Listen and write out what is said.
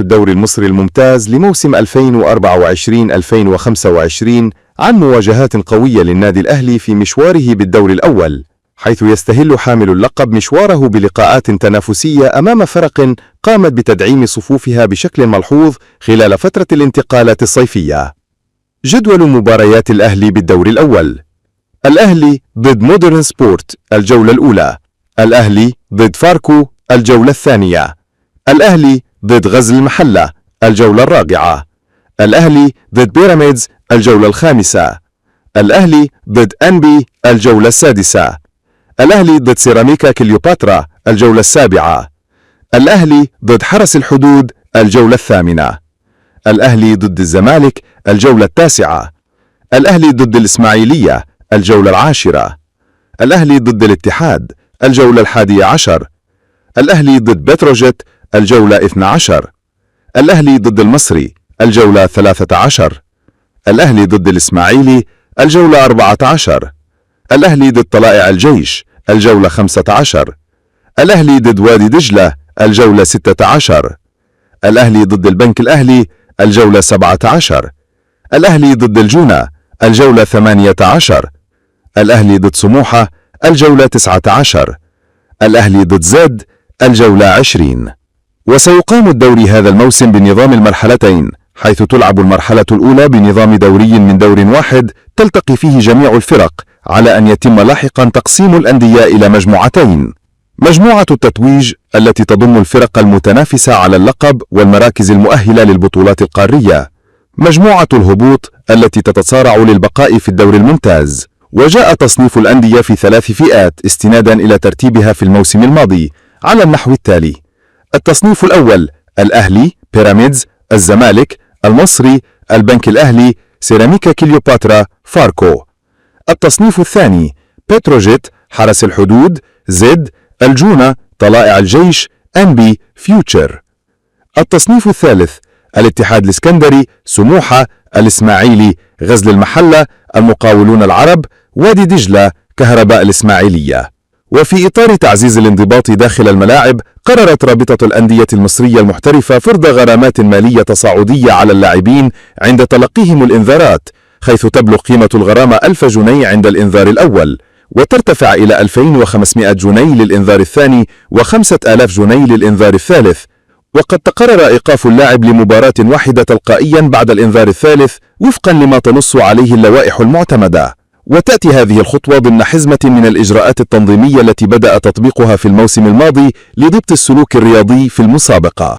الدوري المصري الممتاز لموسم 2024-2025 عن مواجهات قوية للنادي الأهلي في مشواره بالدور الأول، حيث يستهل حامل اللقب مشواره بلقاءات تنافسية أمام فرق قامت بتدعيم صفوفها بشكل ملحوظ خلال فترة الانتقالات الصيفية. جدول مباريات الأهلي بالدور الأول: الأهلي ضد مودرن سبورت الجولة الأولى، الأهلي ضد فاركو الجولة الثانية، الأهلي ضد غزل المحلة الجولة الرابعة، الأهلي ضد بيراميدز الجولة الخامسة، الأهلي ضد أنبي الجولة السادسة، الأهلي ضد سيراميكا كليوباترا الجولة السابعة، الأهلي ضد حرس الحدود الجولة الثامنة، الأهلي ضد الزمالك الجولة التاسعة، الأهلي ضد الإسماعيلية الجولة العاشرة، الأهلي ضد الاتحاد الجولة 11، الأهلي ضد بتروجيت الجولة 12، الأهلي ضد المصري الجولة 13، الأهلي ضد الإسماعيلي الجولة 14، الأهلي ضد طلائع الجيش الجولة 15، الأهلي ضد وادي دجلة الجولة 16، الأهلي ضد البنك الأهلي الجولة 17، الأهلي ضد الجونة الجولة 18، الأهلي ضد سموحة الجولة 19، الأهلي ضد زد الجولة 20. وسيقام الدوري هذا الموسم بنظام المرحلتين، حيث تلعب المرحلة الأولى بنظام دوري من دور واحد تلتقي فيه جميع الفرق، على أن يتم لاحقا تقسيم الأندية إلى مجموعتين: مجموعة التتويج التي تضم الفرق المتنافسة على اللقب والمراكز المؤهلة للبطولات القارية، مجموعة الهبوط التي تتصارع للبقاء في الدور الممتاز. وجاء تصنيف الأندية في 3 فئات استنادا إلى ترتيبها في الموسم الماضي على النحو التالي: التصنيف الأول: الأهلي، بيراميدز، الزمالك، المصري، البنك الأهلي، سيراميكا كليوباترا، فاركو. التصنيف الثاني: بتروجيت، حرس الحدود، زد، الجونة، طلائع الجيش، أنبي، فيوتشر. التصنيف الثالث: الاتحاد الإسكندري، سموحة، الإسماعيلي، غزل المحلة، المقاولون العرب، وادي دجلة، كهرباء الإسماعيلية. وفي إطار تعزيز الانضباط داخل الملاعب، قررت رابطة الأندية المصرية المحترفة فرض غرامات مالية تصاعدية على اللاعبين عند تلقيهم الإنذارات، حيث تبلغ قيمة الغرامة 1000 جنيه عند الإنذار الأول، وترتفع إلى 2500 جنيه للإنذار الثاني و5000 جنيه للإنذار الثالث. وقد تقرر إيقاف اللاعب لمباراة واحدة تلقائيا بعد الإنذار الثالث وفقا لما تنص عليه اللوائح المعتمدة. وتأتي هذه الخطوة ضمن حزمة من الإجراءات التنظيمية التي بدأ تطبيقها في الموسم الماضي لضبط السلوك الرياضي في المسابقة.